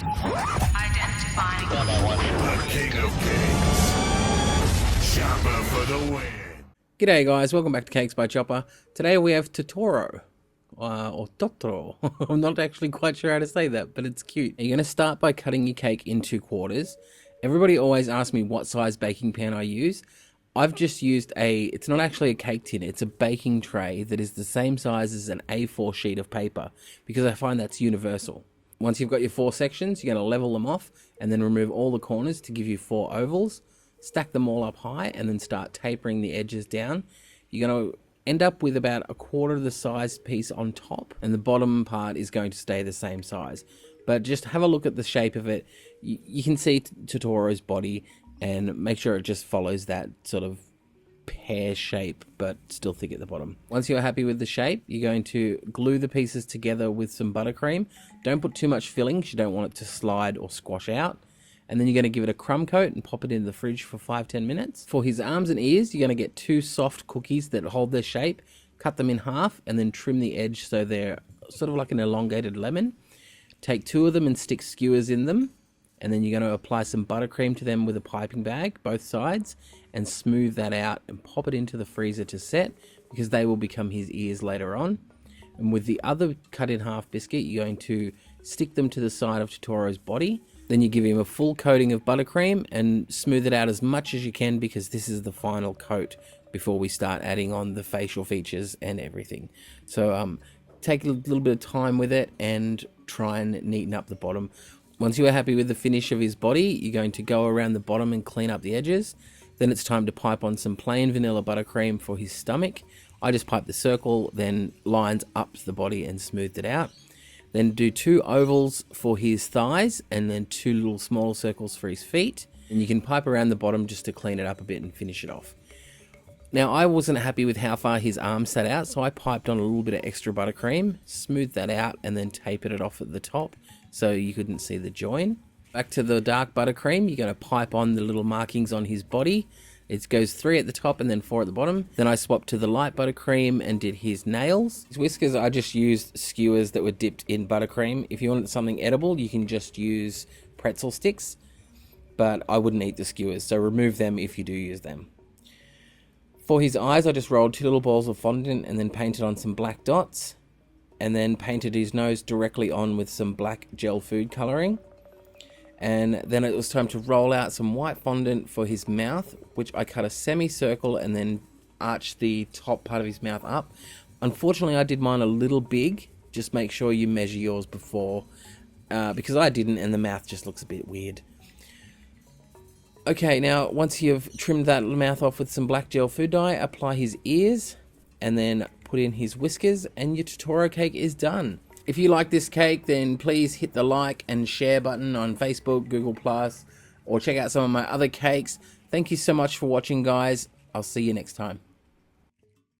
Identifying The king of cakes. Chopper for the win. G'day guys, welcome back to Cakes by Chopper. Today we have Totoro, or Totoro. I'm not actually quite sure how to say that, but it's cute. You're going to start by cutting your cake into quarters. Everybody always asks me what size baking pan I use. I've just used it's not actually a cake tin, it's a baking tray that is the same size as an A4 sheet of paper, because I find that's universal. Once you've got your 4 sections, you're going to level them off and then remove all the corners to give you 4 ovals. Stack them all up high and then start tapering the edges down. You're going to end up with about a quarter of the size piece on top, and the bottom part is going to stay the same size. But just have a look at the shape of it. You can see Totoro's body and make sure it just follows that sort of pear shape, but still thick at the bottom. Once you're happy with the shape, you're going to glue the pieces together with some buttercream. Don't put too much filling because you don't want it to slide or squash out. And then you're going to give it a crumb coat and pop it into the fridge for 5-10 minutes. For his arms and ears, you're going to get 2 soft cookies that hold their shape, cut them in half, and then trim the edge so they're sort of like an elongated lemon. Take 2 of them and stick skewers in them. And then you're going to apply some buttercream to them with a piping bag, both sides, and smooth that out and pop it into the freezer to set, because they will become his ears later on. And with the other cut in half biscuit, you're going to stick them to the side of Totoro's body. Then you give him a full coating of buttercream and smooth it out as much as you can, because this is the final coat before we start adding on the facial features and everything. So take a little bit of time with it and try and neaten up the bottom. Once you are happy with the finish of his body, you're going to go around the bottom and clean up the edges. Then it's time to pipe on some plain vanilla buttercream for his stomach. I just piped the circle, then lines up the body and smoothed it out. Then do 2 ovals for his thighs and then 2 little small circles for his feet. And you can pipe around the bottom just to clean it up a bit and finish it off. Now, I wasn't happy with how far his arms sat out, so I piped on a little bit of extra buttercream, smoothed that out, and then tapered it off at the top so you couldn't see the join. Back to the dark buttercream, you're going to pipe on the little markings on his body. It goes 3 at the top and then 4 at the bottom. Then I swapped to the light buttercream and did his nails. His whiskers, I just used skewers that were dipped in buttercream. If you wanted something edible, you can just use pretzel sticks, but I wouldn't eat the skewers, so remove them if you do use them. For his eyes, I just rolled 2 little balls of fondant and then painted on some black dots, and then painted his nose directly on with some black gel food coloring. And then it was time to roll out some white fondant for his mouth, which I cut a semicircle and then arched the top part of his mouth up. Unfortunately, I did mine a little big. Just make sure you measure yours before, because I didn't, and the mouth just looks a bit weird. Okay, now once you've trimmed that mouth off with some black gel food dye, apply his ears and then put in his whiskers, and your Totoro cake is done. If you like this cake, then please hit the like and share button on Facebook, Google+, or check out some of my other cakes. Thank you so much for watching, guys. I'll see you next time.